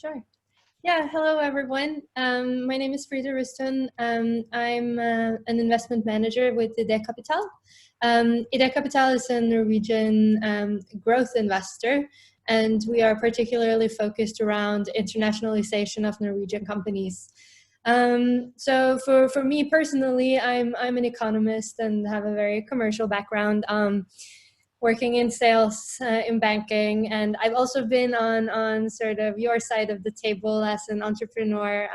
Sure. Yeah, hello everyone. My name is Frida Ruston. I'm an investment manager with IDE Kapital. IDE Kapital is a Norwegian growth investor, and we are particularly focused around internationalization of Norwegian companies. So for me personally, I'm an economist and have a very commercial background. Working in sales, in banking, and I've also been on sort of your side of the table as an entrepreneur,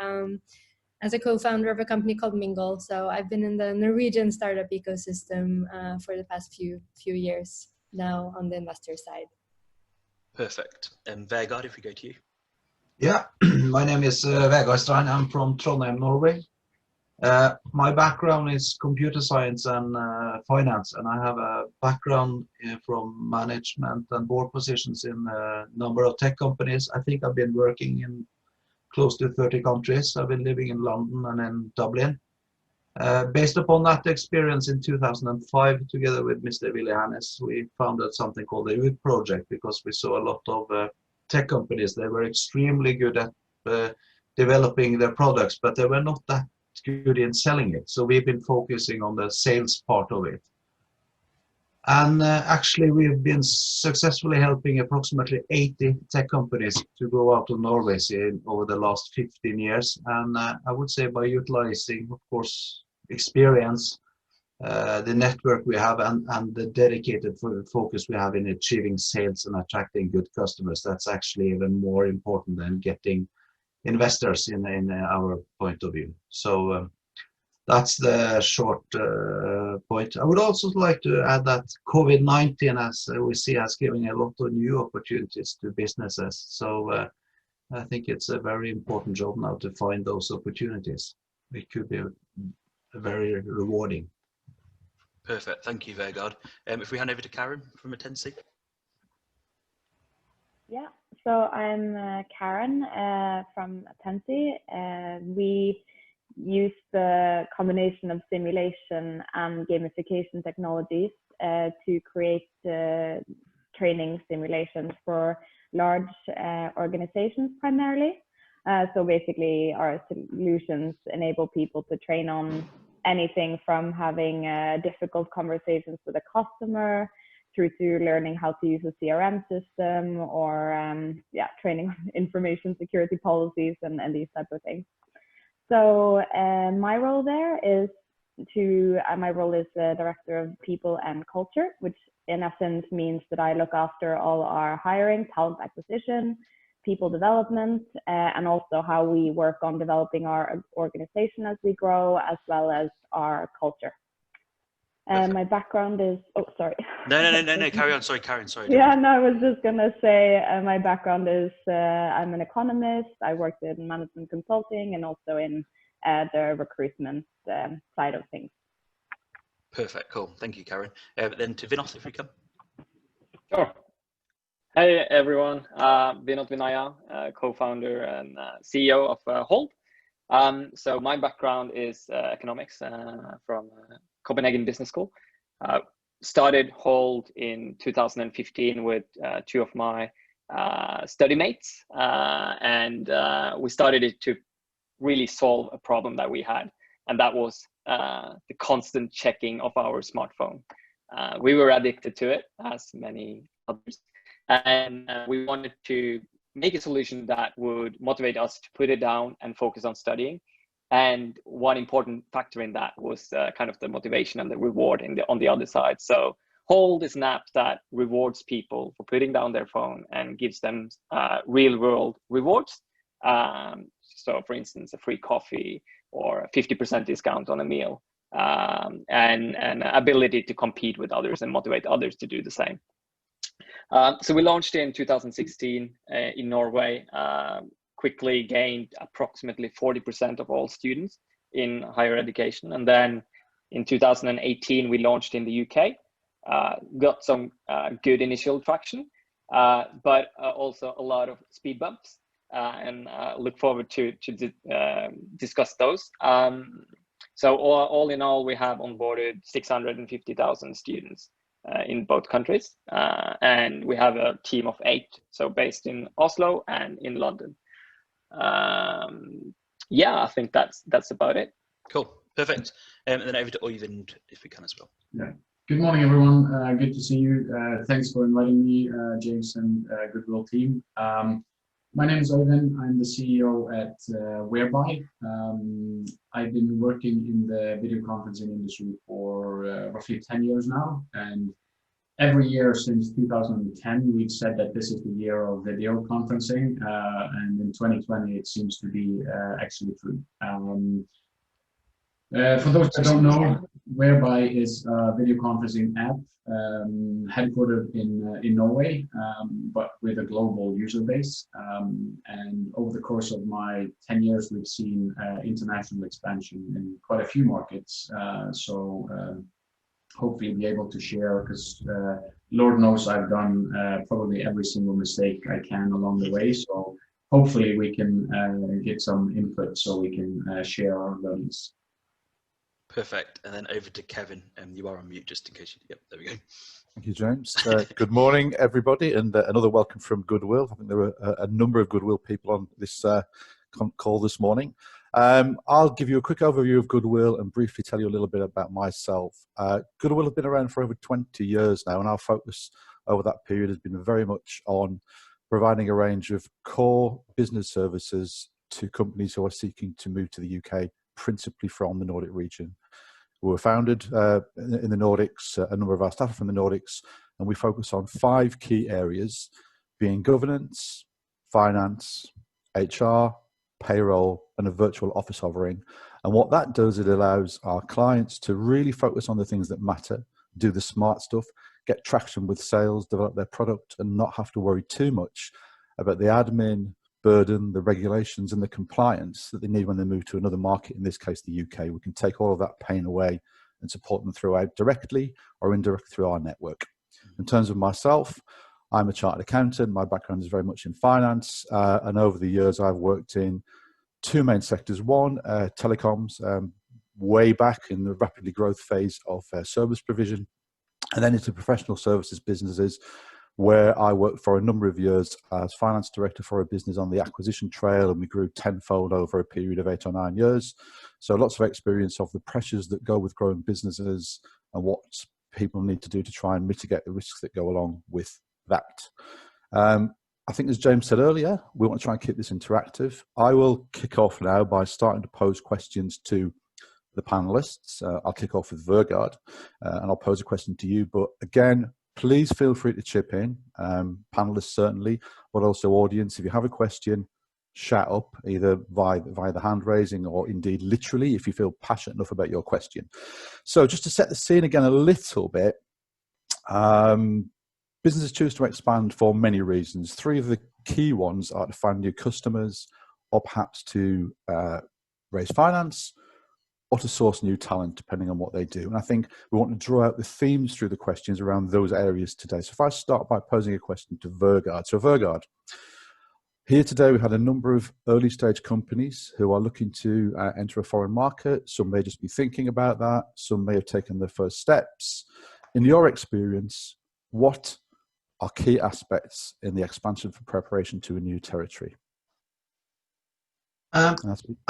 as a co-founder of a company called Mingle. So I've been in the Norwegian startup ecosystem for the past few years now on the investor side. Perfect. Vegard, if we go to you. Yeah, my name is Vegard Stein. I'm from Trondheim, Norway. My background is computer science and finance, and I have a background from management and board positions in a number of tech companies. I think I've been working in close to 30 countries. I've been living in London and in Dublin. Based upon that experience in 2005, together with Mr. Willy Hannes, we founded something called the Root Project because we saw a lot of tech companies. They were extremely good at developing their products, but they were not that good in selling it. So we've been focusing on the sales part of it. And actually we've been successfully helping approximately 80 tech companies to go out of Norway over the last 15 years. And I would say by utilizing, of course, experience, the network we have and the dedicated focus we have in achieving sales and attracting good customers, that's actually even more important than getting investors in our point of view. So that's the short point. I would also like to add that COVID-19, as we see, has given a lot of new opportunities to businesses. So I think it's a very important job now to find those opportunities. It could be very rewarding. Perfect. Thank you, Vegard. If we hand over to Karen from Attensi. Yeah, so I'm Karen from Attensi. We use the combination of simulation and gamification technologies to create training simulations for large organizations primarily. So basically our solutions enable people to train on anything from having difficult conversations with a customer through to learning how to use a CRM system or training on information security policies and these type of things. So my role there is my role is the Director of People and Culture, which in essence means that I look after all our hiring, talent acquisition, people development, and also how we work on developing our organization as we grow, as well as our culture. My background is, oh, sorry. No, carry on. Sorry, Karen, sorry. Yeah, no, I was just going to say my background is I'm an economist. I worked in management consulting and also in the recruitment side of things. Perfect, cool. Thank you, Karen. Then to Vinod, if we come. Sure. Hey, everyone. Vinod Vinaya, co-founder and CEO of Hold. So my background is economics from Copenhagen Business School. Started Hold in 2015 with two of my study mates, and we started it to really solve a problem that we had, and that was the constant checking of our smartphone. We were addicted to it, as many others, and we wanted to make a solution that would motivate us to put it down and focus on studying. And one important factor in that was kind of the motivation and the reward on the other side. So Hold is an app that rewards people for putting down their phone and gives them real world rewards. So for instance, a free coffee or a 50% discount on a meal, and ability to compete with others and motivate others to do the same. So we launched in 2016 in Norway, quickly gained approximately 40% of all students in higher education. And then in 2018, we launched in the UK, got some good initial traction, but also a lot of speed bumps, and look forward to discuss those. So all in all, we have onboarded 650,000 students in both countries, and we have a team of 8, so based in Oslo and in London. Yeah, I think that's about it. Cool, perfect. And then over to Oyvind, if we can as well. Yeah. Good morning, everyone. Good to see you. Thanks for inviting me, James and Goodwill team. My name is Oyvind. I'm the CEO at Whereby. I've been working in the video conferencing industry for roughly 10 years now, and every year since 2010, we've said that this is the year of video conferencing, and in 2020, it seems to be actually true. For those that don't know, Whereby is a video conferencing app headquartered in Norway, but with a global user base. And over the course of my 10 years, we've seen international expansion in quite a few markets. So hopefully be able to share, because Lord knows I've done probably every single mistake I can along the way. So hopefully we can get some input so we can share our learnings. Perfect. And then over to Kevin. You are on mute just in case you, yep, there we go. Thank you, James. Good morning, everybody, and another welcome from Goodwill. I think there were a number of Goodwill people on this call this morning. I'll give you a quick overview of Goodwill and briefly tell you a little bit about myself. Goodwill have been around for over 20 years now, and our focus over that period has been very much on providing a range of core business services to companies who are seeking to move to the UK, principally from the Nordic region. We were founded in the Nordics, a number of our staff are from the Nordics, and we focus on 5 key areas, being governance, finance, HR, payroll, and a virtual office offering. And what that does, it allows our clients to really focus on the things that matter, do the smart stuff, get traction with sales, develop their product, and not have to worry too much about the admin burden, the regulations, and the compliance that they need when they move to another market, in this case the UK. We can take all of that pain away and support them throughout directly or indirectly through our network. In terms of myself, I'm a chartered accountant. My background is very much in finance, and over the years I've worked in 2 main sectors. One, telecoms, way back in the rapidly growth phase of service provision, and then into professional services businesses, where I worked for a number of years as finance director for a business on the acquisition trail, and we grew 10-fold over a period of 8 or 9 years. So lots of experience of the pressures that go with growing businesses and what people need to do to try and mitigate the risks that go along with that. I think, as James said earlier, we want to try and keep this interactive. I will kick off now by starting to pose questions to the panelists. I'll kick off with Vegard, and I'll pose a question to you. But again, please feel free to chip in, panelists certainly, but also audience. If you have a question, shout up either via the hand raising or indeed literally if you feel passionate enough about your question. So just to set the scene again a little bit, businesses choose to expand for many reasons. 3 of the key ones are to find new customers, or perhaps to raise finance, or to source new talent, depending on what they do. And I think we want to draw out the themes through the questions around those areas today. So if I start by posing a question to Vegard. So Vegard, here today we had a number of early stage companies who are looking to enter a foreign market. Some may just be thinking about that. Some may have taken their first steps. In your experience, what are key aspects in the expansion for preparation to a new territory? I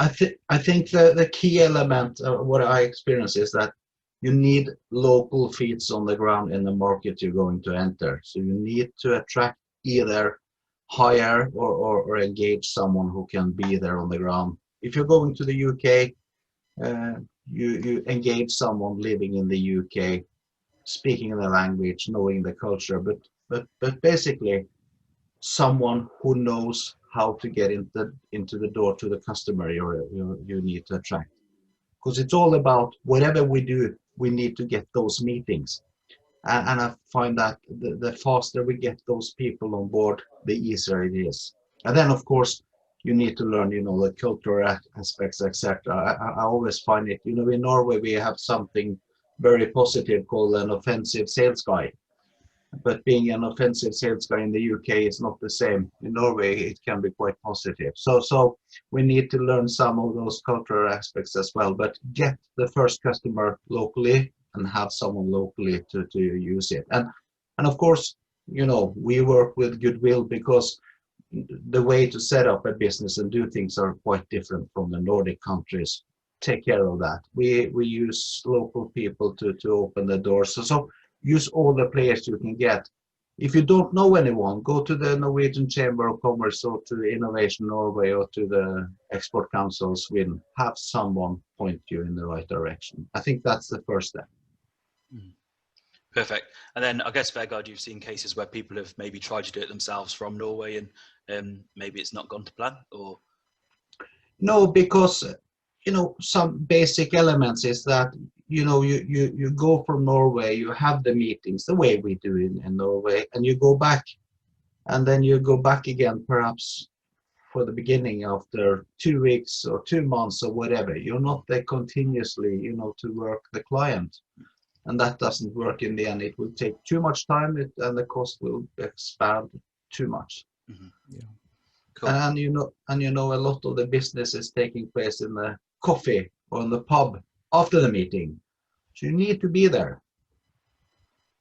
think the key element of what I experience is that you need local feet on the ground in the market you're going to enter. So you need to attract, either hire or engage someone who can be there on the ground. If you're going to the UK, you engage someone living in the UK, speaking the language, knowing the culture, but basically someone who knows how to get into the door to the customer you need to attract. Because it's all about whatever we do, we need to get those meetings. And I find that the faster we get those people on board, the easier it is. And then, of course, you need to learn, the cultural aspects, etc. I always find it, in Norway, we have something very positive called an offensive sales guy. But being an offensive sales guy in the UK is not the same. In Norway, it can be quite positive. So we need to learn some of those cultural aspects as well. But get the first customer locally and have someone locally to use it. And of course, we work with Goodwill because the way to set up a business and do things are quite different from the Nordic countries. Take care of that. We use local people to open the doors. So use all the players you can get. If you don't know anyone, go to the Norwegian Chamber of Commerce or to Innovation Norway or to the Export Council Sweden. Have someone point you in the right direction. I think that's the first step. Perfect. And then I guess, Vegard, you've seen cases where people have maybe tried to do it themselves from Norway and maybe it's not gone to plan, or? No, because some basic elements is that you go from Norway, you have the meetings the way we do in Norway, and you go back, and then you go back again perhaps for the beginning after 2 weeks or 2 months or whatever. You're not there continuously to work the client, and that doesn't work in the end. It will take too much time, and the cost will expand too much. Mm-hmm. Yeah. Cool. And a lot of the business is taking place in the coffee or in the pub after the meeting. So you need to be there.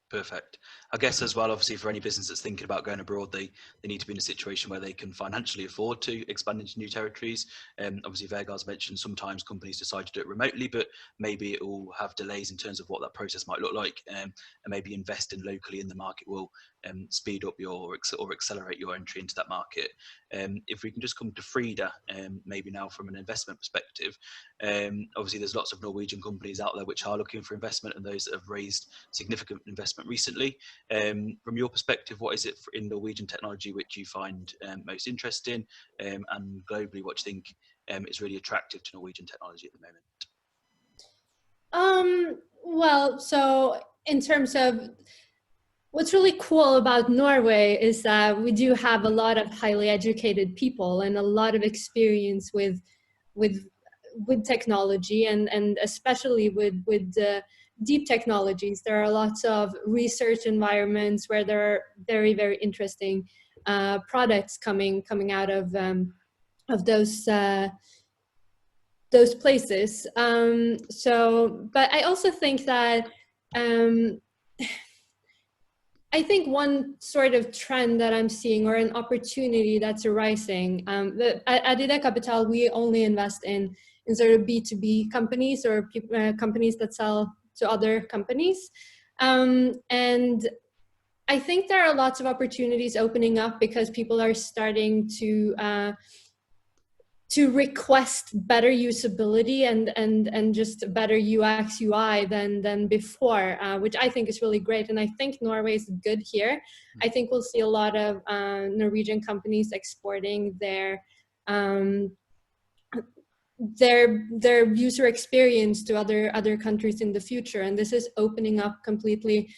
Perfect. I guess as well, obviously, for any business that's thinking about going abroad, they need to be in a situation where they can financially afford to expand into new territories. Obviously, Vegard's mentioned sometimes companies decide to do it remotely, but maybe it will have delays in terms of what that process might look like, and maybe investing locally in the market will speed up or accelerate your entry into that market. If we can just come to Frida, maybe now from an investment perspective, obviously there's lots of Norwegian companies out there which are looking for investment and those that have raised significant investment recently. From your perspective, what is it in Norwegian technology which you find most interesting, and globally what do you think is really attractive to Norwegian technology at the moment? Well, so in terms of what's really cool about Norway is that we do have a lot of highly educated people and a lot of experience with technology, and especially with deep technologies. There are lots of research environments where there are very, very interesting products coming out of those places. But I also think that I think one sort of trend that I'm seeing, or an opportunity that's arising, at IDE Kapital, we only invest in sort of B2B companies, or companies that sell to other companies. And I think there are lots of opportunities opening up because people are starting to request better usability and just better UX UI than before, which I think is really great. And I think Norway is good here. I think we'll see a lot of Norwegian companies exporting their user experience to other countries in the future. And this is opening up completely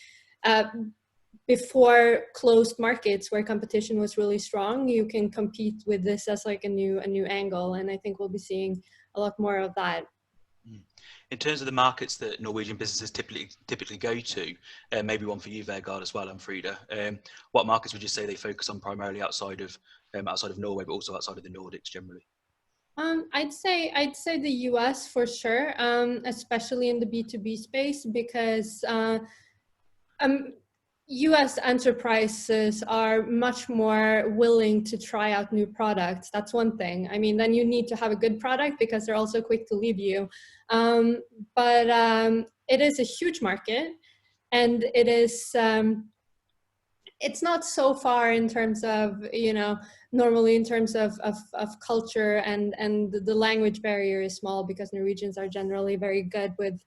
before closed markets where competition was really strong. You can compete with this as like a new angle, and I think we'll be seeing a lot more of that. In terms of the markets that Norwegian businesses typically go to, maybe one for you, Vegard, as well, and Frida. What markets would you say they focus on primarily outside of Norway, but also outside of the Nordics generally? I'd say the US for sure, especially in the B2B space, because US enterprises are much more willing to try out new products. That's one thing. I mean, then you need to have a good product because they're also quick to leave you. But it is a huge market, and it is, it's not so far in terms of, normally in terms of culture, and the language barrier is small because Norwegians are generally very good with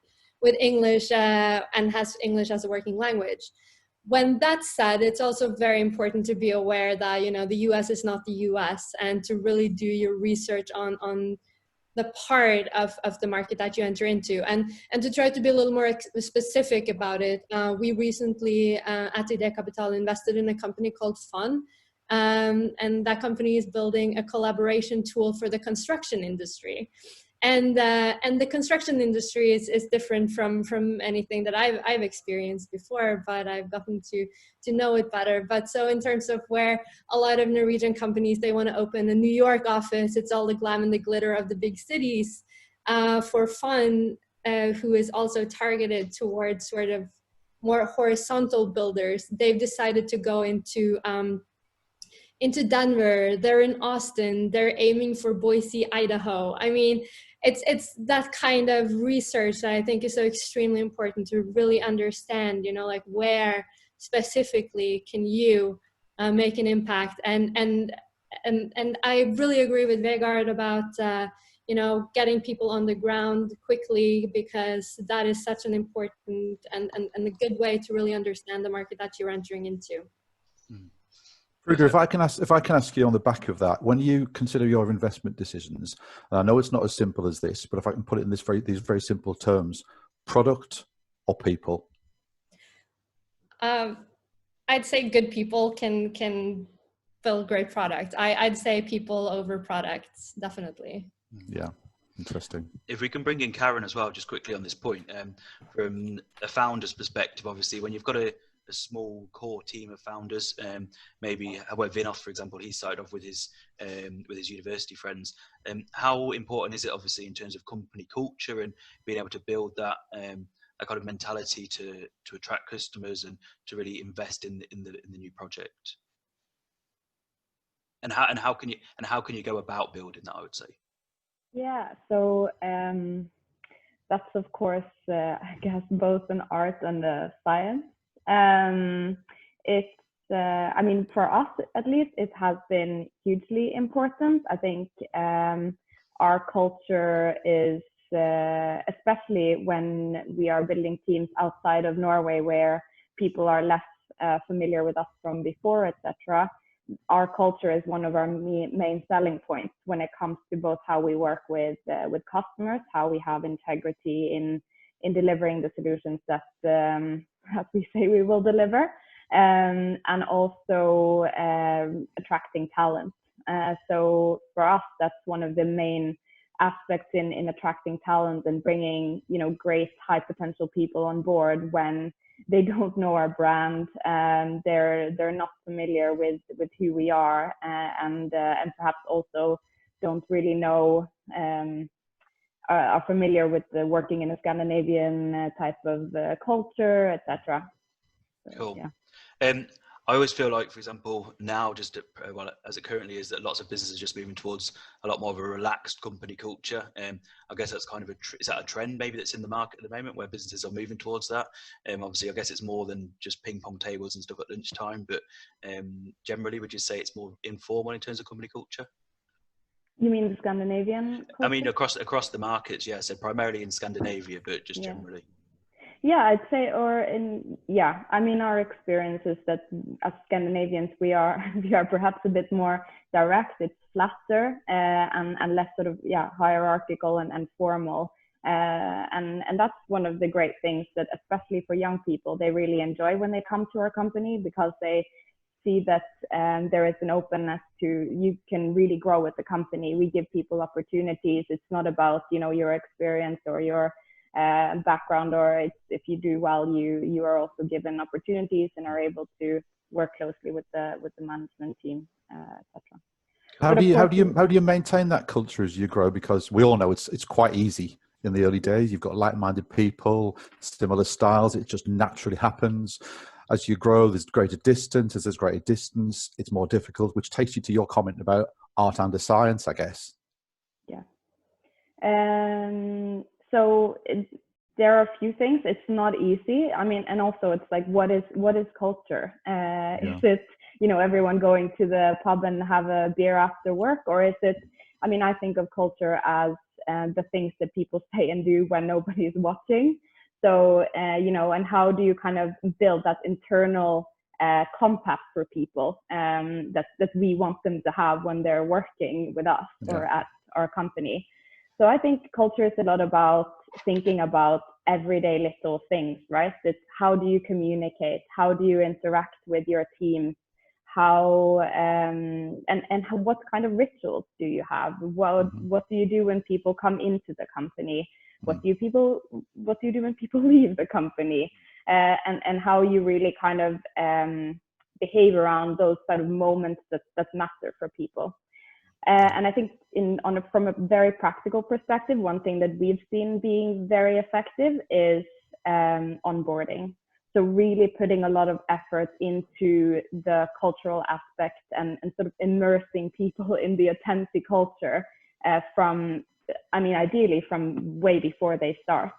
English and has English as a working language. When that's said, it's also very important to be aware that, the US is not the US, and to really do your research on the part of the market that you enter into, and to try to be a little more specific about it. We recently at IDE Kapital invested in a company called Fun, and that company is building a collaboration tool for the construction industry. And the construction industry is different from anything that I've experienced before, but I've gotten to know it better. But so in terms of where a lot of Norwegian companies, they want to open a New York office, it's all the glam and the glitter of the big cities. For Fun, who is also targeted towards sort of more horizontal builders, they've decided to go into into Denver, they're in Austin, they're aiming for Boise, Idaho. I mean, it's that kind of research that I think is so extremely important to really understand, you know, like where specifically can you make an impact. And I really agree with Vegard about you know, getting people on the ground quickly, because that is such an important and a good way to really understand the market that you're entering into. Frida, if I can ask you on the back of that, when you consider your investment decisions, and I know it's not as simple as this, but if I can put it in these very simple terms, product or people? I'd say good people can build great product. I'd say people over products, definitely. Yeah, interesting. If we can bring in Karen as well, just quickly on this point, from a founder's perspective, obviously, when you've got a small core team of founders, maybe where Vinod, for example, he started off with his university friends. How important is it, obviously, in terms of company culture and being able to build that kind of mentality to attract customers and to really invest in the new project? And how can you go about building that, I would say? Yeah, so that's of course, I guess, both an art and a science. It's, I mean, for us at least, it has been hugely important. I think our culture is, especially when we are building teams outside of Norway, where people are less familiar with us from before, etc. Our culture is one of our main selling points when it comes to both how we work with customers, how we have integrity in delivering the solutions that as we say we will deliver, and also attracting talent. So for us, that's one of the main aspects in attracting talent and bringing, you know, great high potential people on board when they don't know our brand, they're not familiar with who we are, and perhaps also don't really know, are familiar with the working in a Scandinavian type of culture, etc. So, cool. Yeah. I always feel like, for example, now just well, as it currently is, that lots of businesses are just moving towards a lot more of a relaxed company culture. I guess that's kind of is that a trend maybe that's in the market at the moment where businesses are moving towards that? Obviously, I guess it's more than just ping pong tables and stuff at lunchtime, but generally, would you say it's more informal in terms of company culture? You mean the Scandinavian culture? I mean, across the markets, yeah. So primarily in Scandinavia, but just generally. Yeah, I'd say, I mean, our experience is that as Scandinavians, we are perhaps a bit more direct. It's flatter and less sort of, hierarchical and formal. And that's one of the great things that, especially for young people, they really enjoy when they come to our company, because they see that there is an openness to, you can really grow with the company. We give people opportunities. It's not about, you know, your experience or your background, or it's, if you do well, you are also given opportunities and are able to work closely with the management team, etc. How do you maintain that culture as you grow? Because we all know it's quite easy in the early days. You've got like-minded people, similar styles. It just naturally happens. As you grow, there's greater distance. As there's greater distance, it's more difficult, which takes you to your comment about art and the science, I guess. Yeah. So there are a few things. It's not easy. I mean, and also it's like, what is culture? Is it, you know, everyone going to the pub and have a beer after work? Or is it, I mean, I think of culture as the things that people say and do when nobody is watching. So, you know, and how do you kind of build that internal compass for people that we want them to have when they're working with us or at our company? So I think culture is a lot about thinking about everyday little things, right? It's how do you communicate? How do you interact with your team? How and what kind of rituals do you have? What do you do when people come into the company? What do you do when people leave the company? And how you really kind of behave around those kind of moments that matter for people. And I think from a very practical perspective, one thing that we've seen being very effective is onboarding. So really putting a lot of effort into the cultural aspect and sort of immersing people in the Attensi culture from, I mean, ideally from way before they start,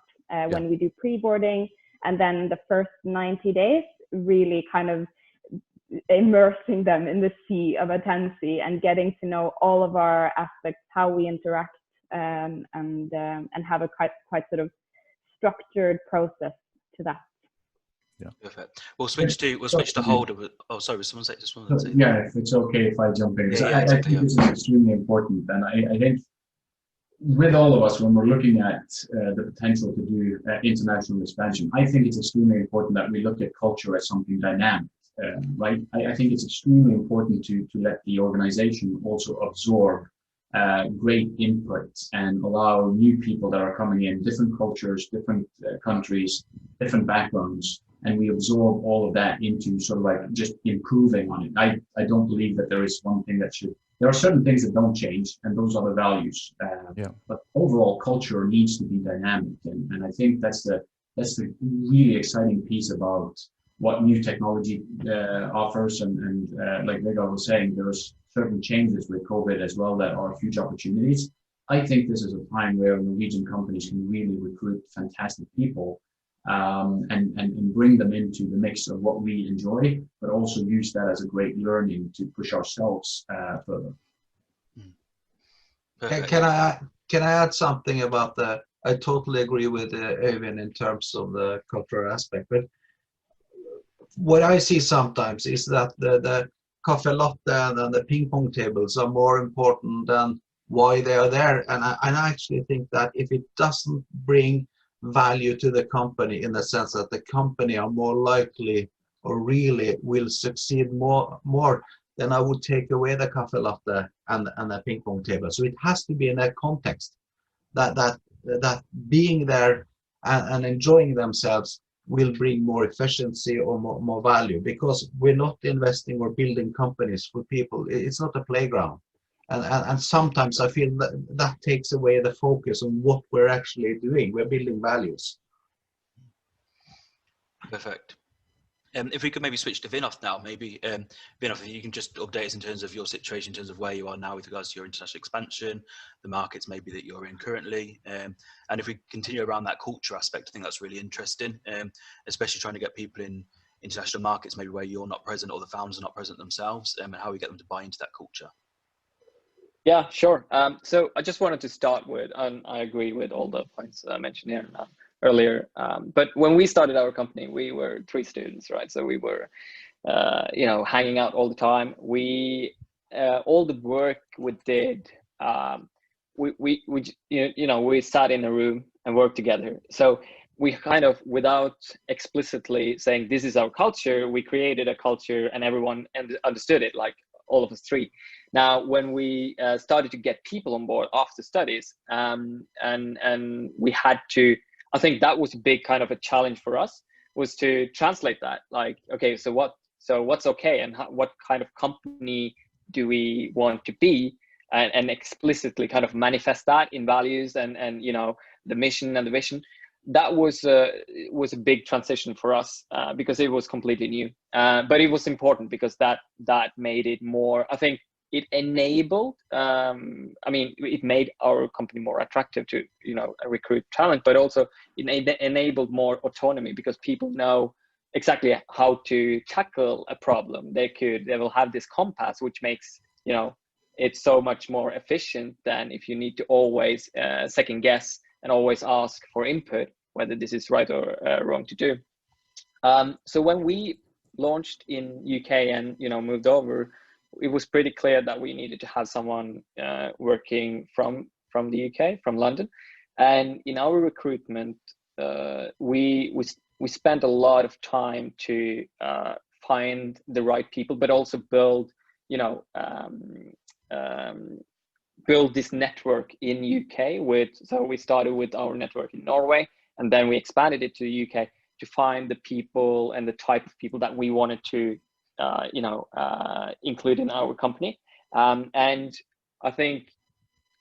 when we do pre-boarding, and then the first 90 days, really kind of immersing them in the sea of Attensi and getting to know all of our aspects, how we interact, and have a quite sort of structured process to that. Yeah. Perfect. We'll switch to Holder. Oh, sorry, was someone say just one thing? Yeah, if it's okay if I jump in. Yeah, I think this is extremely important, and I think with all of us, when we're looking at the potential to do international expansion, I think it's extremely important that we look at culture as something dynamic, right? I think it's extremely important to let the organization also absorb great input and allow new people that are coming in, different cultures, different countries, different backgrounds, and we absorb all of that into sort of like just improving on it. I don't believe that there is one thing that should. There are certain things that don't change, and those are the values. But overall, culture needs to be dynamic, and I think that's the really exciting piece about what new technology offers. And like Vegard was saying, there's certain changes with COVID as well that are huge opportunities. I think this is a time where Norwegian companies can really recruit fantastic people and bring them into the mix of what we enjoy, but also use that as a great learning to push ourselves further. Can I add something about the? I totally agree with Øyvind in terms of the cultural aspect, but what I see sometimes is that the cafe latte and the ping pong tables are more important than why they are there, and I actually think that if it doesn't bring value to the company, in the sense that the company are more likely or really will succeed more, then I would take away the cafe latte and the ping pong table. So it has to be in that context that being there and enjoying themselves will bring more efficiency or more value, because we're not investing or building companies for people. It's not a playground. And sometimes I feel that takes away the focus on what we're actually doing. We're building values. Perfect. If we could maybe switch to Vinod now, maybe Vinod, if you can just update us in terms of your situation, in terms of where you are now with regards to your international expansion, the markets maybe that you're in currently, and if we continue around that culture aspect, I think that's really interesting, especially trying to get people in international markets, maybe where you're not present or the founders are not present themselves, and how we get them to buy into that culture. Yeah, sure. So I just wanted to start with, and I agree with all the points I mentioned here earlier. But when we started our company, we were 3 students, right? So we were, hanging out all the time. We, all the work we did, we sat in a room and worked together. So we kind of, without explicitly saying this is our culture, we created a culture and everyone understood it, like all of us 3. Now, when we started to get people on board after studies, and we had to, I think that was a big kind of a challenge for us, was to translate that. Like, okay, so what's okay, and what kind of company do we want to be, and explicitly kind of manifest that in values and the mission and the vision. That was a big transition for us because it was completely new, but it was important because that made it more, I think it enabled, it made our company more attractive to recruit talent, but also it enabled more autonomy, because people know exactly how to tackle a problem. They will have this compass, which makes it so much more efficient than if you need to always second guess and always ask for input, whether this is right or wrong to do. So when we launched in UK and moved over, it was pretty clear that we needed to have someone working from the UK, from London. And in our recruitment, we spent a lot of time to find the right people, but also build this network in UK. So we started with our network in Norway, and then we expanded it to the UK to find the people and the type of people that we wanted to include in our company. And I think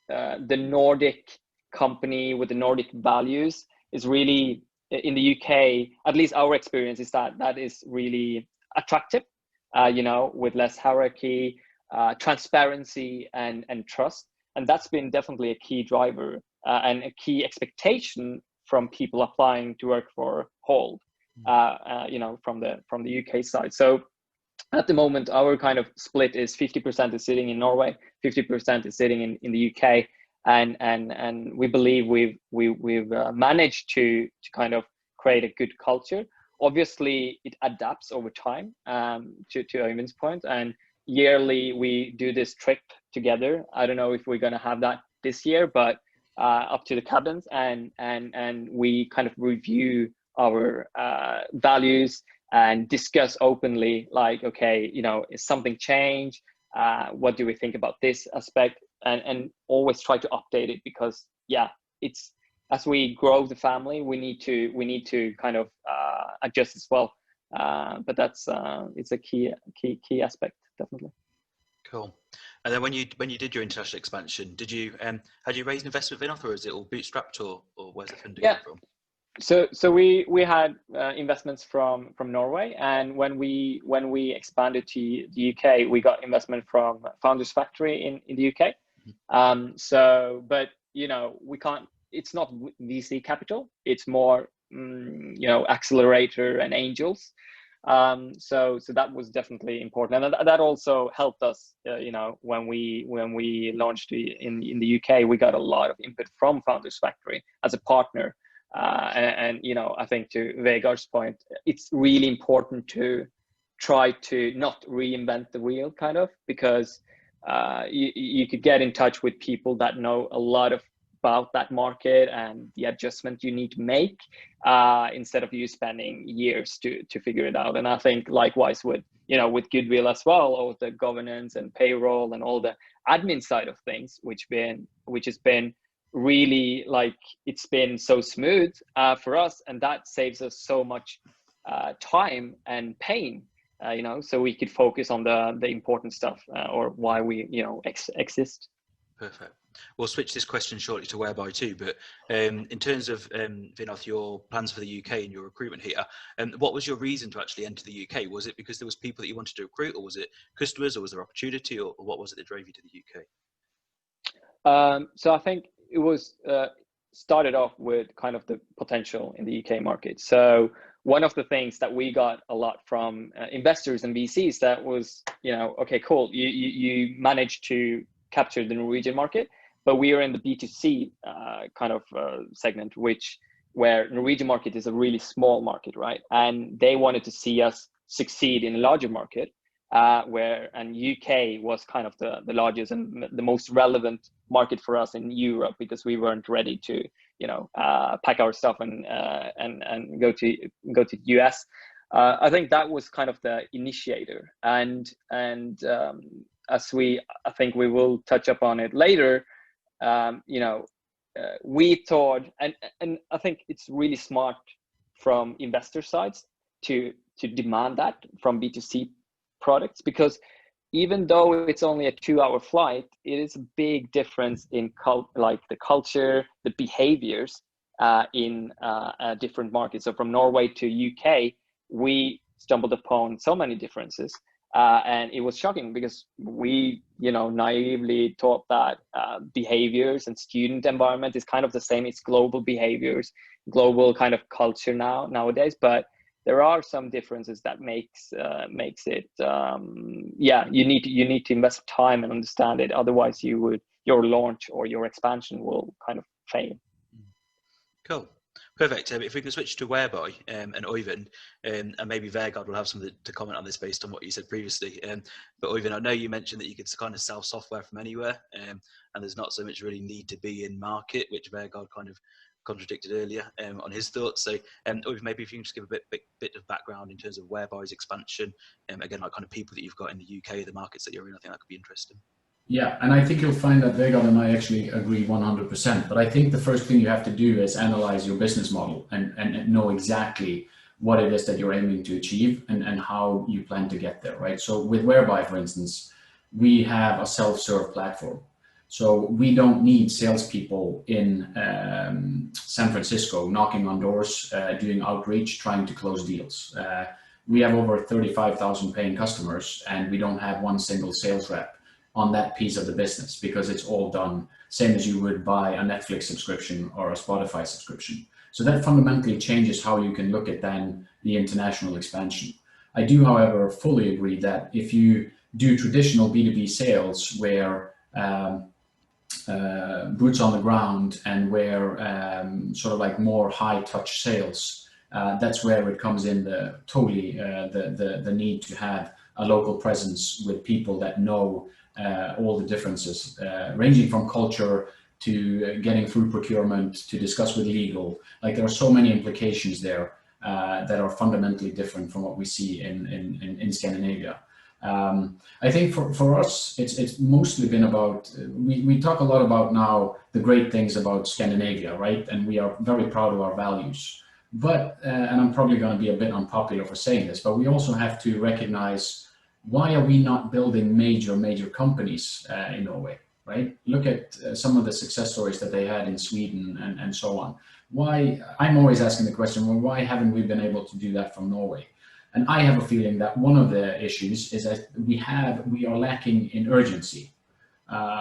the Nordic company with the Nordic values is really in the UK, at least our experience is that that is really attractive, you know, with less hierarchy, transparency and trust. And that's been definitely a key driver and a key expectation from people applying to work for Hold, you know, from the UK side. So at the moment, our kind of split is 50% is sitting in Norway, 50% is sitting in the UK, and we believe we've managed to kind of create a good culture. Obviously, it adapts over time, to Øyvind's point, and yearly we do this trip together. I don't know if we're going to have that this year, but up to the cabins, and we kind of review our values and discuss openly, like, okay, you know, is something changed? What do we think about this aspect? And always try to update it, because yeah, it's, as we grow the family, we need to kind of adjust as well. But that's it's a key aspect, definitely. Cool. And then when you did your international expansion, did you had you raised investment with enough, or is it all bootstrapped, or where's the funding come from? So we had investments from Norway, and when we expanded to the UK, we got investment from Founders Factory in the UK. So, but you know, we can't. It's not VC capital. It's more you know, accelerator and angels. So that was definitely important, and that also helped us. You know, when we launched in the UK, we got a lot of input from Founders Factory as a partner. And you know, I think to Vegard's point, it's really important to try to not reinvent the wheel, kind of, because you could get in touch with people that know a lot about that market and the adjustment you need to make, instead of you spending years to figure it out. And I think likewise with, you know, with Goodwille as well, all the governance and payroll and all the admin side of things, which has been really, like, it's been so smooth for us, and that saves us so much time and pain, you know, so we could focus on the important stuff, or why we, you know, exist. Perfect. We'll switch this question shortly to Whereby too, but in terms of Vinod, your plans for the UK and your recruitment here, what was your reason to actually enter the UK? Was it because there was people that you wanted to recruit, or was it customers, or was there opportunity, or what was it that drove you to the UK? So I think it was started off with kind of the potential in the UK market. So one of the things that we got a lot from investors and VCs, that was, you know, okay, cool, you managed to capture the Norwegian market, but we are in the B2C kind of segment, where Norwegian market is a really small market, right? And they wanted to see us succeed in a larger market, and UK was kind of the largest and the most relevant market for us in Europe, because we weren't ready to, you know, pack our stuff and go to US. I think that was kind of the initiator, and as I think we will touch upon it later, you know, we thought, and I think it's really smart from investor sides to demand that from B2C products, because even though it's only a 2-hour flight, it is a big difference in like the culture, the behaviors in different markets. So from Norway to UK, we stumbled upon so many differences. And it was shocking, because we, you know, naively thought that behaviors and student environment is kind of the same. It's global behaviors, global kind of culture nowadays, but there are some differences that makes it, yeah, you need to invest time and understand it. Otherwise, your launch or your expansion will kind of fail. Cool. Perfect. If we can switch to Whereby and Øyvind, and maybe Vegard will have something to comment on this based on what you said previously. But Øyvind, I know you mentioned that you could kind of sell software from anywhere, and there's not so much really need to be in market, which Vegard kind of contradicted earlier on his thoughts. So Øyvind, maybe if you can just give a bit of background in terms of Wherby's expansion, again, like kind of people that you've got in the UK, the markets that you're in, I think that could be interesting. Yeah, and I think you'll find that Vegard and I actually agree 100%. But I think the first thing you have to do is analyze your business model and know exactly what it is that you're aiming to achieve and how you plan to get there, right? So with Whereby, for instance, we have a self-serve platform. So we don't need salespeople in San Francisco knocking on doors, doing outreach, trying to close deals. We have over 35,000 paying customers, and we don't have one single sales rep on that piece of the business, because it's all done same as you would buy a Netflix subscription or a Spotify subscription. So that fundamentally changes how you can look at then the international expansion. I do, however, fully agree that if you do traditional B2B sales where boots on the ground and where sort of like more high touch sales, that's where it comes in the need to have a local presence with people that know all the differences, ranging from culture to getting through procurement to discuss with legal. Like, there are so many implications there that are fundamentally different from what we see in Scandinavia. I think for us, it's mostly been about, we talk a lot about now the great things about Scandinavia, right? And we are very proud of our values. But, and I'm probably going to be a bit unpopular for saying this, but we also have to recognize, why are we not building major companies in Norway, right? Look at some of the success stories that they had in Sweden and so on. Why, I'm always asking the question, well, why haven't we been able to do that from Norway? And I have a feeling that one of the issues is that we are lacking in urgency.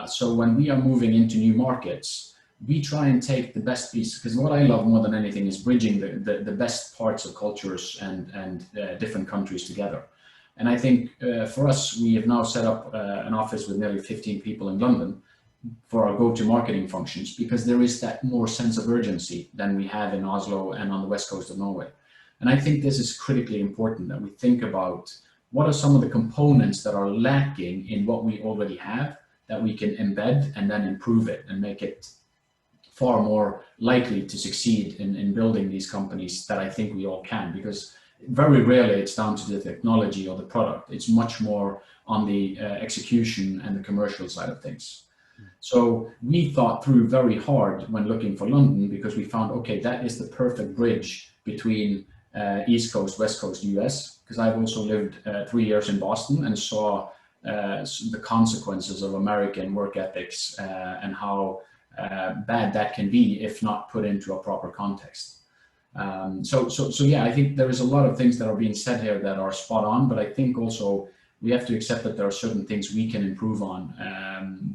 So when we are moving into new markets, we try and take the best piece, because what I love more than anything is bridging the best parts of cultures and different countries together. And I think for us, we have now set up an office with nearly 15 people in London for our go-to-marketing functions, because there is that more sense of urgency than we have in Oslo and on the west coast of Norway. And I think this is critically important, that we think about what are some of the components that are lacking in what we already have, that we can embed and then improve it and make it far more likely to succeed in building these companies that I think we all can. Because very rarely it's down to the technology or the product. It's much more on the execution and the commercial side of things. So we thought through very hard when looking for London, because we found, okay, that is the perfect bridge between East Coast, West Coast, US, because I've also lived 3 years in Boston and saw the consequences of American work ethics and how bad that can be if not put into a proper context. So yeah, I think there is a lot of things that are being said here that are spot on, but I think also we have to accept that there are certain things we can improve on,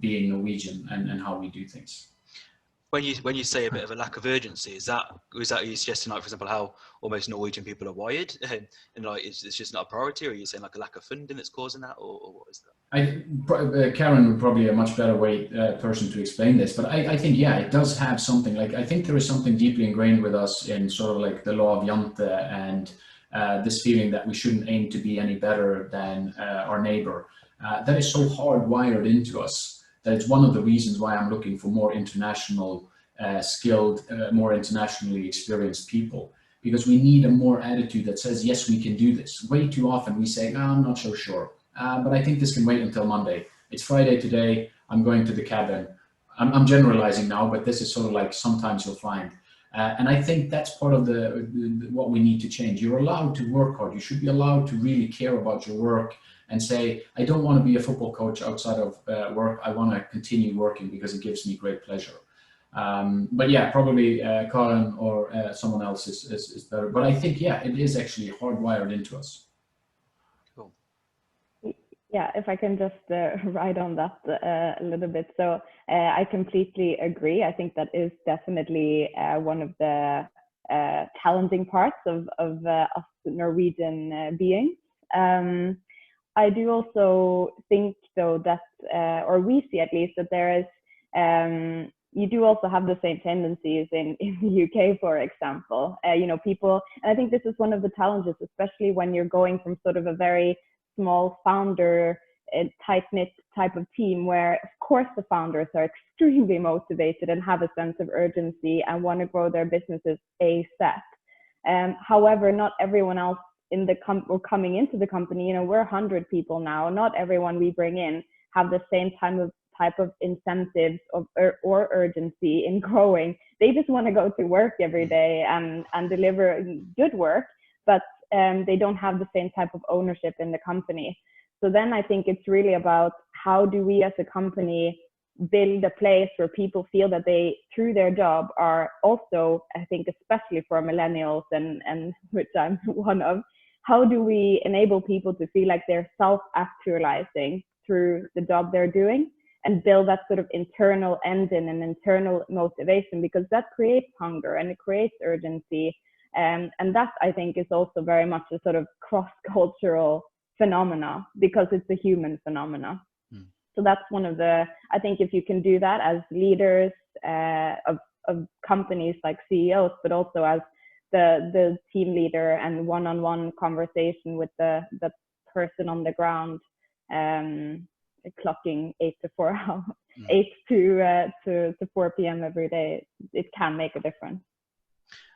being Norwegian and how we do things. When you say a bit of a lack of urgency, is that you suggesting, like, for example, how almost Norwegian people are wired, and like it's just not a priority, or are you saying like a lack of funding that's causing that, or what is that? Karen would probably a much better person to explain this, but I think, yeah, it does have something. Like, I think there is something deeply ingrained with us in sort of like the law of Jante and this feeling that we shouldn't aim to be any better than our neighbor. That is so hardwired into us that it's one of the reasons why I'm looking for more international skilled, more internationally experienced people, because we need a more attitude that says, yes, we can do this. Way too often we say, I'm not so sure, but I think this can wait until Monday. It's Friday today, I'm going to the cabin. I'm generalizing now, but this is sort of like sometimes you'll find. And I think that's part of what we need to change. You're allowed to work hard. You should be allowed to really care about your work and say, I don't want to be a football coach outside of work. I want to continue working because it gives me great pleasure. But yeah, probably Karen or someone else is better. But I think, yeah, it is actually hardwired into us. Cool. Yeah, if I can just ride on that a little bit. So I completely agree. I think that is definitely one of the challenging parts of us Norwegian beings. I do also think, though, that, or we see at least, that there is, you do also have the same tendencies in the UK, for example. You know, people, and I think this is one of the challenges, especially when you're going from sort of a very small founder, tight-knit type of team, where of course the founders are extremely motivated and have a sense of urgency and want to grow their businesses ASAP. However, not everyone else in the or coming into the company, you know, we're 100 people now. Not everyone we bring in have the same type of incentives or urgency in growing. They just want to go to work every day and deliver good work, but they don't have the same type of ownership in the company. So then I think it's really about, how do we as a company build a place where people feel that they, through their job, are also, I think, especially for millennials and which I'm one of, how do we enable people to feel like they're self-actualizing through the job they're doing, and build that sort of internal engine and internal motivation, because that creates hunger and it creates urgency. And that, I think, is also very much a sort of cross-cultural phenomena, because it's a human phenomena. So that's one of the, I think if you can do that as leaders of companies, like CEOs, but also as the team leader and one-on-one conversation with the person on the ground, clocking 8 to 4 hours, 8 to 4 p.m. every day, it can make a difference.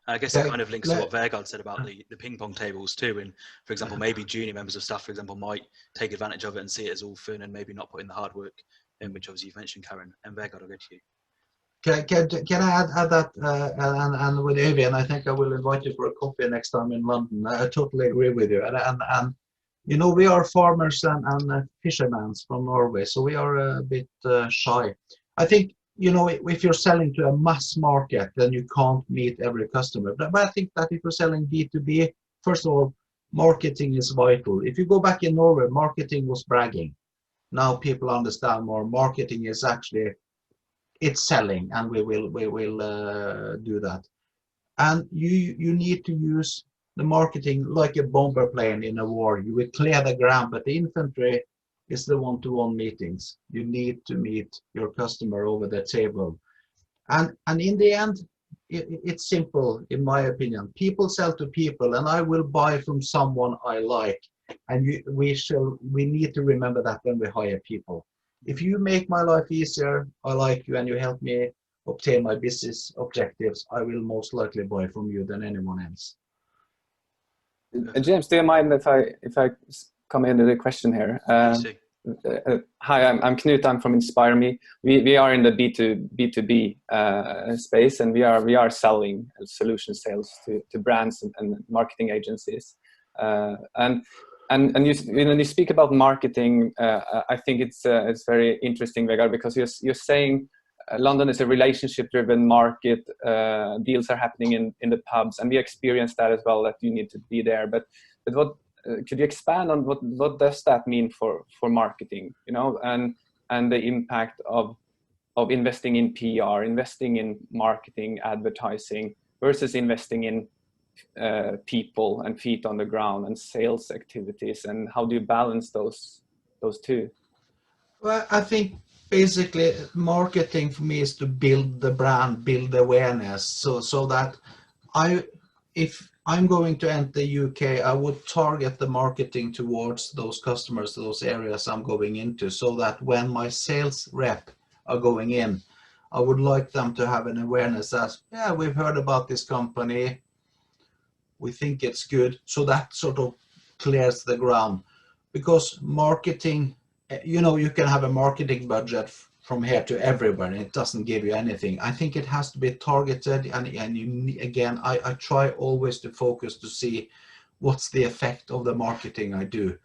I guess it kind of links to what Vegard said about the ping pong tables too. And for example, maybe junior members of staff, for example, might take advantage of it and see it as all fun and maybe not put in the hard work, which obviously you've mentioned, Karen. And Vegard, I'll go to you. Can I add that, and with Øyvind, I think I will invite you for a coffee next time in London. I totally agree with you. And you know, we are farmers and fishermen from Norway, so we are a bit shy. I think, you know, if you're selling to a mass market, then you can't meet every customer. But I think that if you're selling B2B, first of all, marketing is vital. If you go back in Norway, marketing was bragging. Now people understand more. Marketing is actually, it's selling, and we will do that. And you need to use the marketing like a bomber plane in a war. You will clear the ground, but the infantry is the one-to-one meetings. You need to meet your customer over the table. And in the end, it's simple, in my opinion. People sell to people, and I will buy from someone I like. And we need to remember that when we hire people. If you make my life easier, I like you, and you help me obtain my business objectives, I will most likely buy from you than anyone else. James, do you mind if I come into the question here? Hi, I'm Knut. I'm from Inspire Me. We are in the B2B space, and we are selling solution sales to brands and marketing agencies. And when you speak about marketing, I think it's very interesting, Vegard, because you're saying London is a relationship-driven market. Deals are happening in the pubs, and we experience that as well. That you need to be there. But what could you expand on what does that mean for marketing? You know, and the impact of investing in PR, investing in marketing, advertising versus investing in people and feet on the ground and sales activities, and how do you balance those two? Well, I think basically marketing for me is to build the brand, build awareness, so that if I'm going to enter UK, I would target the marketing towards those customers, those areas I'm going into, so that when my sales rep are going in, I would like them to have an awareness that, yeah, we've heard about this company, we think it's good, so that sort of clears the ground. Because marketing, you know, you can have a marketing budget from here to everywhere, and it doesn't give you anything. I think it has to be targeted, and you, again, I try always to focus to see what's the effect of the marketing I do,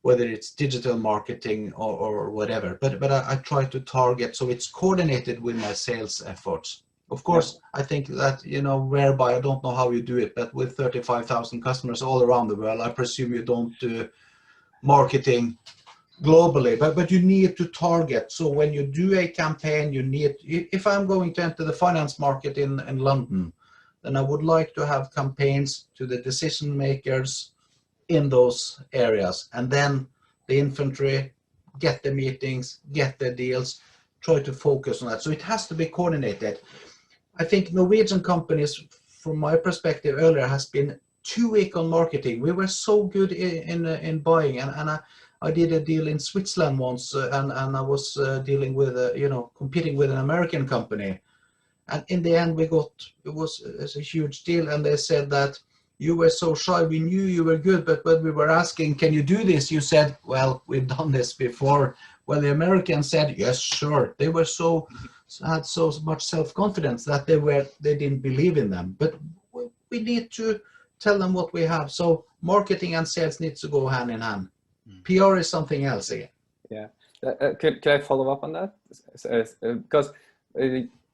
whether it's digital marketing or whatever. But I try to target so it's coordinated with my sales efforts. Of course, I think that, you know, whereby I don't know how you do it, but with 35,000 customers all around the world, I presume you don't do marketing globally, but you need to target. So when you do a campaign, you need, if I'm going to enter the finance market in London, then I would like to have campaigns to the decision makers in those areas, and then the infantry get the meetings, get the deals, try to focus on that. So it has to be coordinated. I think Norwegian companies, from my perspective earlier, has been too weak on marketing. We were so good in buying, and I did a deal in Switzerland once, and I was dealing with, you know, competing with an American company. And in the end, it was a huge deal, and they said that you were so shy, we knew you were good, but when we were asking, can you do this? You said, well, we've done this before. Well, the Americans said, yes, sure. They were had so much self-confidence that they didn't believe in them. But we need to tell them what we have. So marketing and sales needs to go hand in hand. PR is something else again. Yeah, Could I follow up on that? Because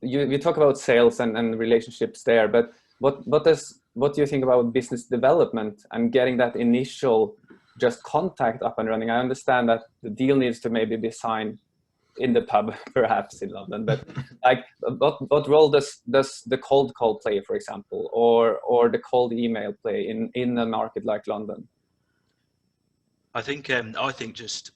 you talk about sales and relationships there, but what do you think about business development and getting that initial just contact up and running? I understand that the deal needs to maybe be signed in the pub, perhaps in London, but like what role does the cold call play, for example, or the cold email play in a market like London? I think just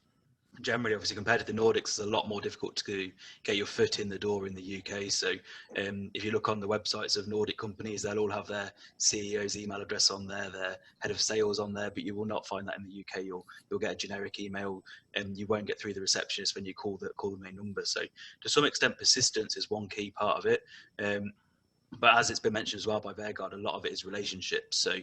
generally, obviously, compared to the Nordics, it's a lot more difficult to get your foot in the door in the UK. So if you look on the websites of Nordic companies, they'll all have their CEO's email address on there, their head of sales on there, but you will not find that in the UK. You'll get a generic email and you won't get through the receptionist when you call the main number. So to some extent, persistence is one key part of it. But as it's been mentioned as well by Vegard, a lot of it is relationships. So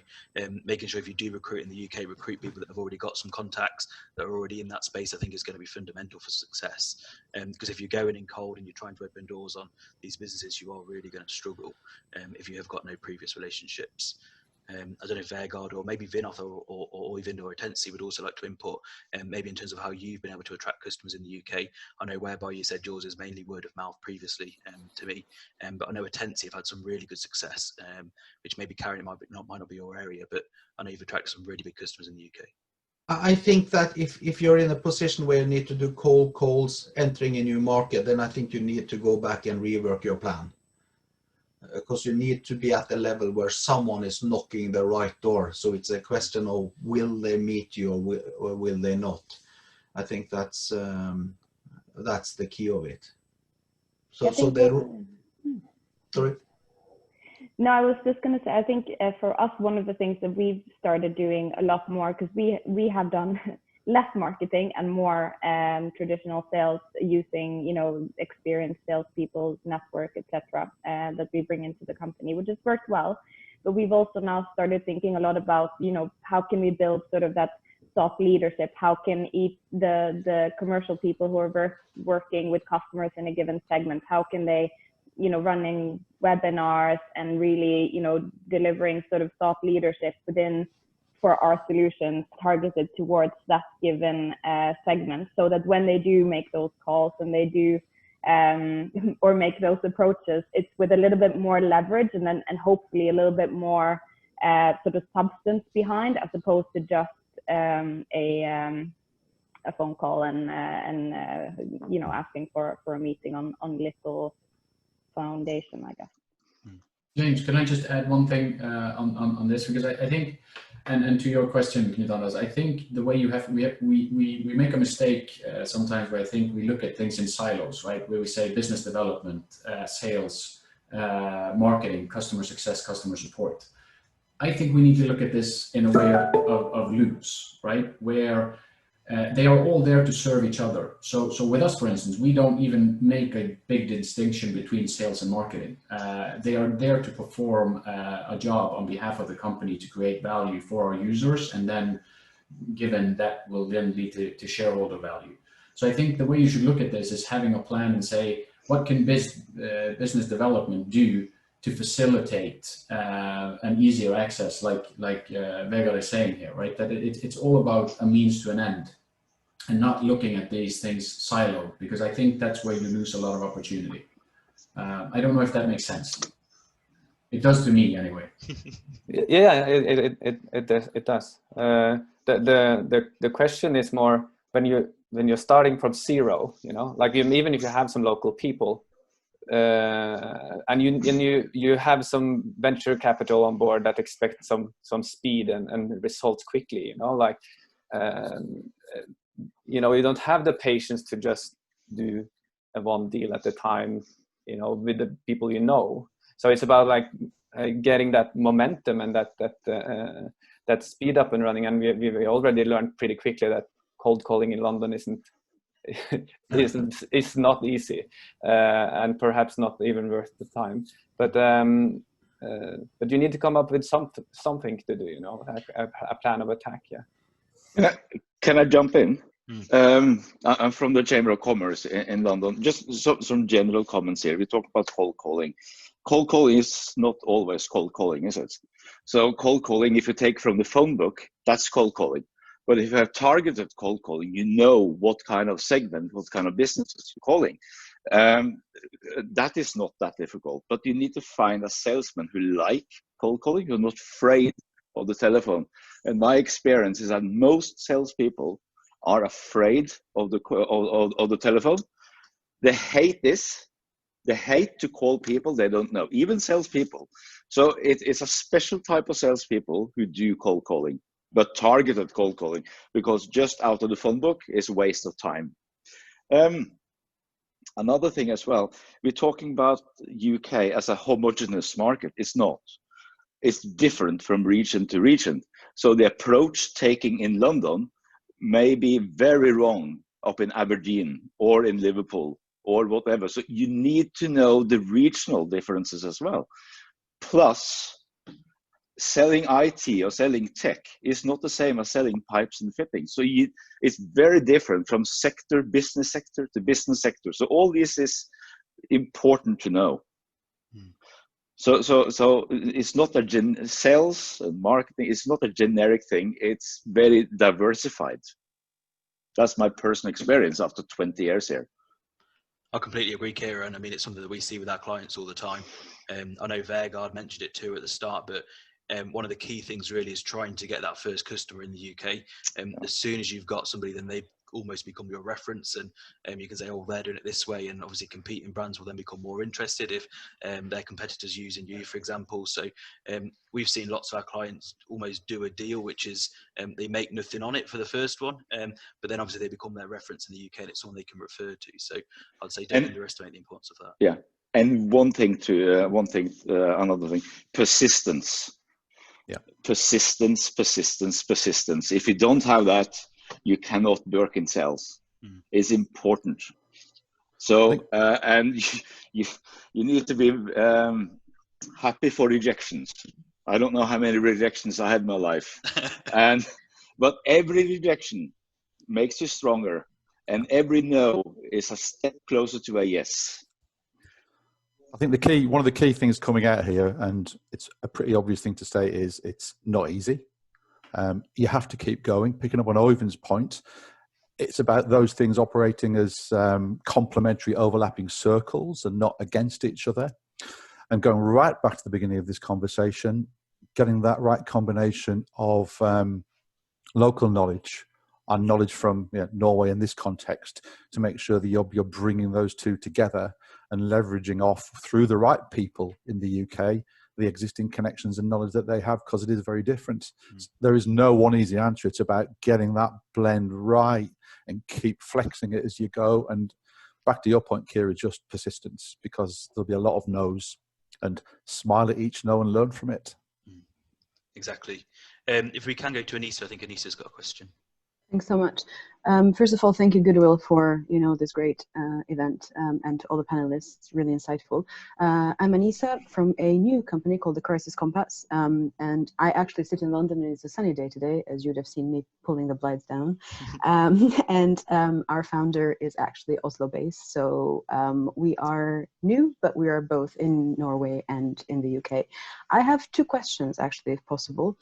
making sure if you do recruit in the UK, recruit people that have already got some contacts that are already in that space, I think is going to be fundamental for success. Because if you're going in cold and you're trying to open doors on these businesses, you are really going to struggle if you have got no previous relationships. I don't know if Vegard or maybe Vinoth or even Attensi would also like to input, maybe in terms of how you've been able to attract customers in the UK. I know whereby you said yours is mainly word of mouth previously to me, but I know Attensi have had some really good success, which maybe Karen might not be your area, but I know you've attracted some really big customers in the UK. I think that if you're in a position where you need to do cold calls entering a new market, then I think you need to go back and rework your plan. Because you need to be at the level where someone is knocking the right door. So it's a question of will they meet you or will they not? I think that's the key of it. Sorry. No, I was just going to say, I think for us, one of the things that we've started doing a lot more, because we have done less marketing and more traditional sales using, experienced salespeople's network, etc., that we bring into the company, which has worked well. But we've also now started thinking a lot about, how can we build sort of that thought leadership? How can the commercial people who are working with customers in a given segment, how can they, running webinars and really, delivering sort of thought leadership for our solutions targeted towards that given segment, so that when they do make those calls and they do or make those approaches, it's with a little bit more leverage and hopefully a little bit more sort of substance behind, as opposed to just a phone call and asking for a meeting on little foundation, I guess. James, can I just add one thing on this, because I think, and to your question, Knut, I think the way we make a mistake sometimes where I think we look at things in silos, right? Where we say business development, sales, marketing, customer success, customer support. I think we need to look at this in a way of loops, right? Where they are all there to serve each other. So with us, for instance, we don't even make a big distinction between sales and marketing. They are there to perform a job on behalf of the company to create value for our users, and then given that will then lead to shareholder value. So I think the way you should look at this is having a plan and say, what can business development do to facilitate an easier access, like Vegard is saying here, right? That it's all about a means to an end, and not looking at these things siloed, because I think that's where you lose a lot of opportunity. I don't know if that makes sense. It does to me, anyway. Yeah, it does. The question is more when you're starting from zero, like even if you have some local people. And you have some venture capital on board that expect some speed and results quickly, like you don't have the patience to just do one deal at a time, with the people so it's about like getting that momentum and that speed up and running. And we already learned pretty quickly that cold calling in London it's not easy, and perhaps not even worth the time. But you need to come up with something to do, a plan of attack. Yeah. Can I jump in? I'm from the Chamber of Commerce in London. Just some general comments here. We talk about cold calling. Cold calling is not always cold calling, is it? So cold calling, if you take from the phone book, that's cold calling. But if you have targeted cold calling, you know what kind of segment, what kind of businesses you're calling. That is not that difficult, but you need to find a salesman who like cold calling, who's not afraid of the telephone. And my experience is that most salespeople are afraid of the telephone. They hate this. They hate to call people they don't know, even salespeople. So it's a special type of salespeople who do cold calling, but targeted cold calling, because just out of the phone book is a waste of time. Another thing as well, we're talking about UK as a homogeneous market. It's not. It's different from region to region. So the approach taking in London may be very wrong up in Aberdeen or in Liverpool or whatever. So you need to know the regional differences as well. Plus, selling IT or selling tech is not the same as selling pipes and fittings. So it's very different from business sector to business sector. So all this is important to know. So it's not a sales and marketing. It's not a generic thing. It's very diversified. That's my personal experience after 20 years here. I completely agree, Kieran. I mean, it's something that we see with our clients all the time. I know Vegard mentioned it too at the start, but one of the key things really is trying to get that first customer in the UK. As soon as you've got somebody, then they almost become your reference, and you can say, oh, they're doing it this way, and obviously competing brands will then become more interested if their competitors using you, for example. So we've seen lots of our clients almost do a deal which is they make nothing on it for the first one, but then obviously they become their reference in the UK, and it's someone they can refer to. So I'd say don't underestimate the importance of that. Yeah, and another thing, persistence. Yeah, persistence. If you don't have that, you cannot work in sales. It's important. So and you need to be happy for rejections. I don't know how many rejections I had in my life, but every rejection makes you stronger, and every no is a step closer to a yes. I think one of the key things coming out here, and it's a pretty obvious thing to say, is it's not easy. You have to keep going. Picking up on Oyvind's point, it's about those things operating as complementary, overlapping circles and not against each other. And going right back to the beginning of this conversation, getting that right combination of local knowledge and knowledge from Norway in this context, to make sure that you're bringing those two together and leveraging off through the right people in the UK, the existing connections and knowledge that they have, because it is very different. There is no one easy answer. It's about getting that blend right and keep flexing it as you go. And back to your point, Kira, just persistence, because there'll be a lot of no's, and smile at each no and learn from it. Exactly. If we can go to Anissa, I think Anissa's got a question. Thanks so much. First of all, thank you, Goodwille, for this great event, and to all the panelists. Really insightful. I'm Anissa from a new company called the Crisis Compass, and I actually sit in London, and it's a sunny day today, as you'd have seen me pulling the blinds down. And our founder is actually Oslo-based, so we are new, but we are both in Norway and in the UK. I have two questions, actually, if possible.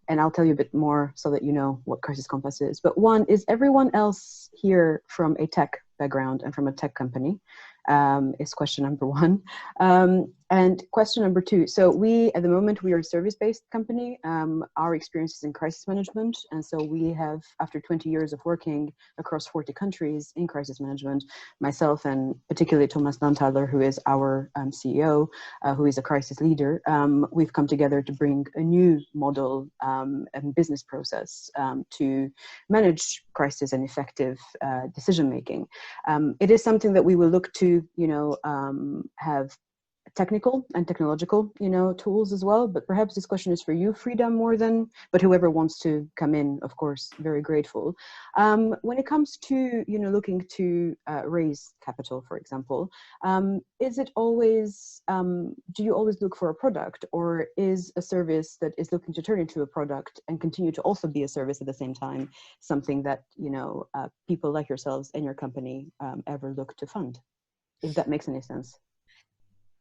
And I'll tell you a bit more so that you know what Crisis Compass is. But one, is everyone else here from a tech background and from a tech company? Is question number one. And question number two, so at the moment, we are a service-based company. Our experience is in crisis management. And so we have, after 20 years of working across 40 countries in crisis management, myself and particularly Thomas Landthaler, who is our CEO, who is a crisis leader, we've come together to bring a new model and business process to manage crisis and effective decision-making. It is something that we will look to, have technical and technological, tools as well. But perhaps this question is for you, Frida, but whoever wants to come in, of course, very grateful. When it comes to, looking to raise capital, for example, is it always, do you always look for a product, or is a service that is looking to turn into a product and continue to also be a service at the same time something that, people like yourselves and your company ever look to fund? If that makes any sense.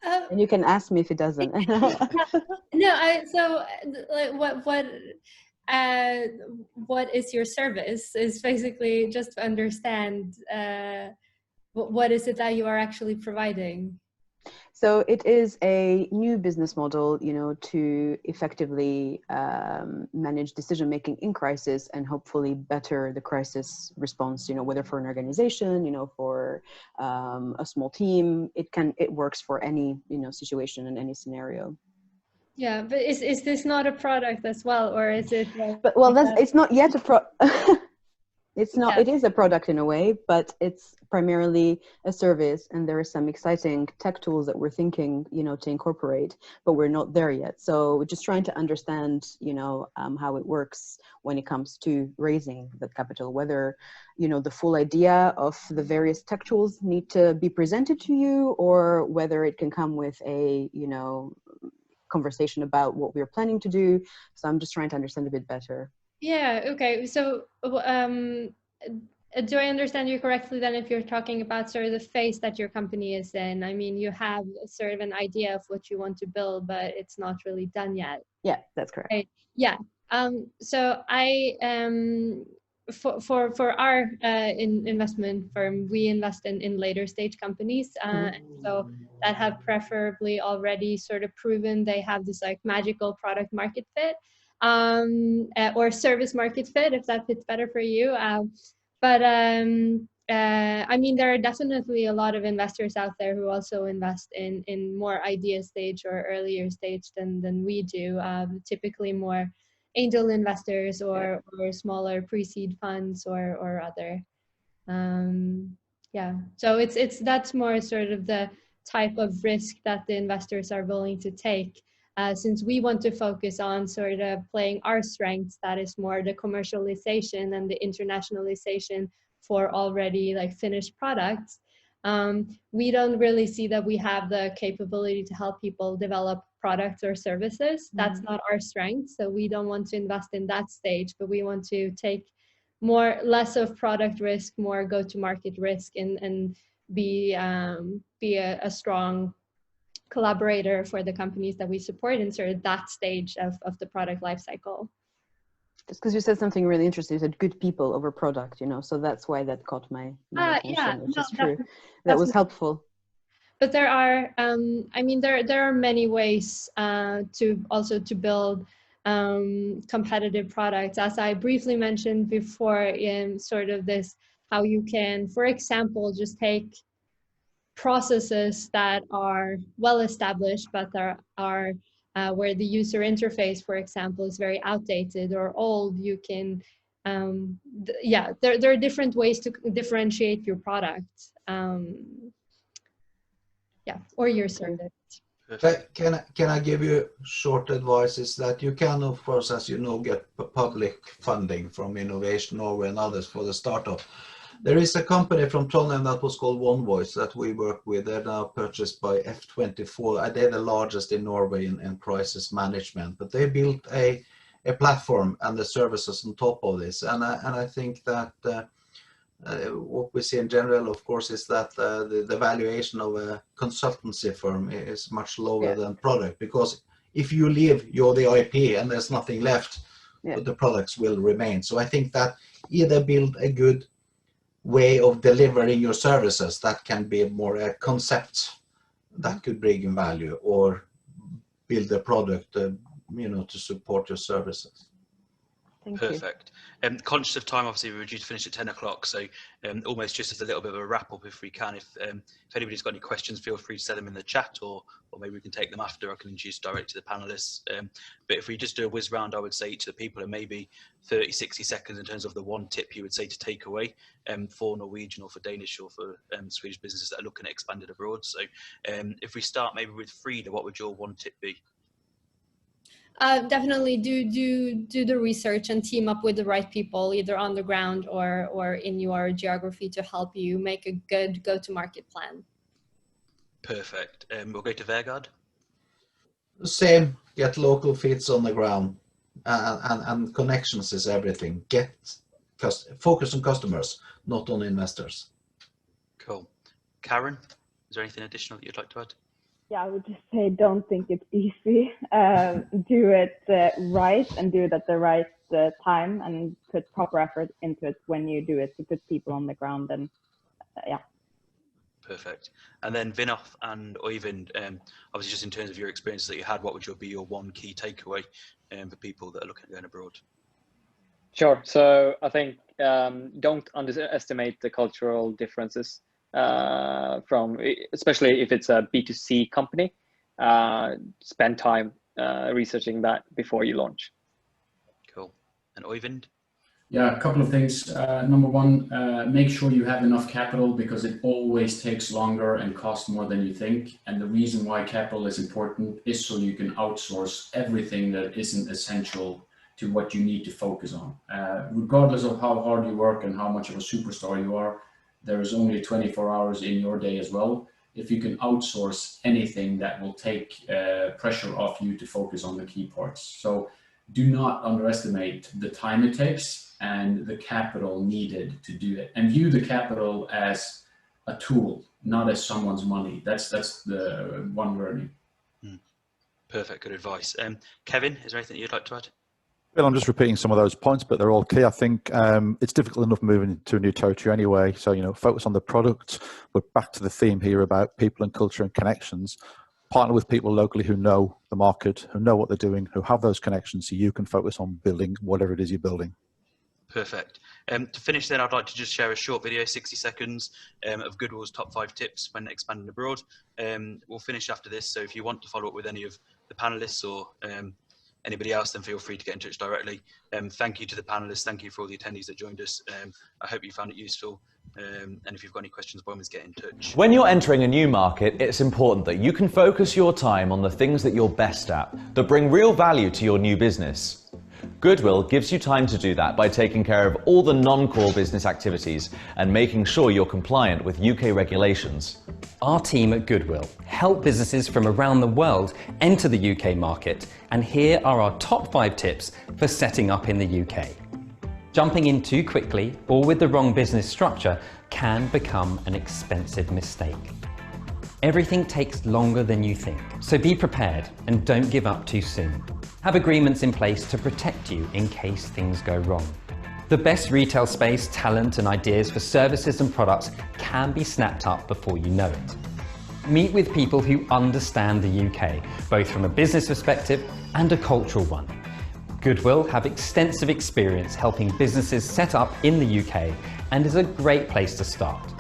And you can ask me if it doesn't. No, so like what what is your service is basically just to understand what is it that you are actually providing. So it is a new business model, to effectively manage decision making in crisis and hopefully better the crisis response. Whether for an organization, for a small team, it works for any situation and any scenario. Yeah, but is this not a product as well, or is it? But well, it's not yet a It's not. Yeah. It is a product in a way, but it's primarily a service, and there are some exciting tech tools that we're thinking, to incorporate, but we're not there yet. So we're just trying to understand, how it works when it comes to raising the capital. Whether, the full idea of the various tech tools need to be presented to you, or whether it can come with a, conversation about what we're planning to do. So I'm just trying to understand a bit better. Yeah, okay. So do I understand you correctly then if you're talking about sort of the phase that your company is in? I mean, you have sort of an idea of what you want to build, but it's not really done yet. Yeah, that's correct. Right. Yeah. So I for our investment firm, we invest in later stage companies. So that have preferably already sort of proven they have this like magical product market fit. Or service market fit, if that fits better for you. But I mean, there are definitely a lot of investors out there who also invest in more idea stage or earlier stage than we do. Typically more angel investors or smaller pre-seed funds or other. Yeah, so that's more sort of the type of risk that the investors are willing to take. Since we want to focus on sort of playing our strengths, that is more the commercialization and the internationalization for already like finished products. We don't really see that we have the capability to help people develop products or services. That's not our strength. So we don't want to invest in that stage, but we want to take less of product risk, more go-to-market risk, and be a strong collaborator for the companies that we support in sort of that stage of the product lifecycle. Just because you said something really interesting, you said good people over product, so that's why that caught my attention, which is true. That was helpful. But there are, I mean, there are many ways to build competitive products. As I briefly mentioned before, in sort of this, how you can, for example, just take processes that are well established, but there are where the user interface, for example, is very outdated or old. You can, there are different ways to differentiate your product, or your service. Can I give you short advice? Is that you can, of course, as you know, get public funding from Innovation Norway and others for the startup. There is a company from Trondheim that was called One Voice that we work with. They're now purchased by F24. They're the largest in Norway in crisis management, but they built a platform and the services on top of this. And I think that what we see in general, of course, is that the valuation of a consultancy firm is much lower than product, because if you leave, you're the IP and there's nothing left, but the products will remain. So I think that either build a good way of delivering your services that can be more a concept that could bring in value, or build a product to support your services. Perfect. Conscious of time, obviously we were due to finish at 10 o'clock, so almost just as a little bit of a wrap up, if we can, if anybody's got any questions, feel free to set them in the chat, or maybe we can take them after. I can introduce direct to the panelists. But if we just do a whiz round, I would say to the people in maybe 30-60 seconds in terms of the one tip you would say to take away for Norwegian or for Danish or for Swedish businesses that are looking at expanded abroad. So if we start maybe with Frida, what would your one tip be? Definitely do the research and team up with the right people, either on the ground or in your geography, to help you make a good go-to-market plan. Perfect. We'll go to Vegard. Same. Get local feeds on the ground, and connections is everything. Focus on customers, not on investors. Cool. Karen, is there anything additional that you'd like to add? Yeah, I would just say don't think it's easy. Do it right and do it at the right time and put proper effort into it when you do it to put people on the ground and yeah. Perfect. And then Vinoth and Oyvind, obviously just in terms of your experience that you had, what would be your one key takeaway for people that are looking at going abroad? Sure. So I think don't underestimate the cultural differences from, especially if it's a B2C company. Spend time researching that before you launch. Cool. And Oyvind? Yeah, a couple of things. Number one, make sure you have enough capital because it always takes longer and costs more than you think. And the reason why capital is important is so you can outsource everything that isn't essential to what you need to focus on. Regardless of how hard you work and how much of a superstar you are, there is only 24 hours in your day as well. If you can outsource anything, that will take pressure off you to focus on the key parts. So do not underestimate the time it takes and the capital needed to do it. And view the capital as a tool, not as someone's money. That's the one learning. Perfect, good advice. Kevin, is there anything you'd like to add? Well, I'm just repeating some of those points, but they're all key. I think it's difficult enough moving to a new territory anyway. So, focus on the product, but back to the theme here about people and culture and connections. Partner with people locally who know the market, who know what they're doing, who have those connections, so you can focus on building whatever it is you're building. Perfect. To finish then, I'd like to just share a short video, 60 seconds, of Goodwill's top 5 tips when expanding abroad. We'll finish after this, so if you want to follow up with any of the panelists or anybody else, then feel free to get in touch directly. Thank you to the panelists. Thank you for all the attendees that joined us. I hope you found it useful. And if you've got any questions, by all means, get in touch. When you're entering a new market, it's important that you can focus your time on the things that you're best at, that bring real value to your new business. Goodwill gives you time to do that by taking care of all the non-core business activities and making sure you're compliant with UK regulations. Our team at Goodwill help businesses from around the world enter the UK market, and here are our top 5 tips for setting up in the UK. Jumping in too quickly or with the wrong business structure can become an expensive mistake. Everything takes longer than you think, so be prepared and don't give up too soon. Have agreements in place to protect you in case things go wrong. The best retail space, talent and ideas for services and products can be snapped up before you know it. Meet with people who understand the UK, both from a business perspective and a cultural one. Goodwill have extensive experience helping businesses set up in the UK and is a great place to start.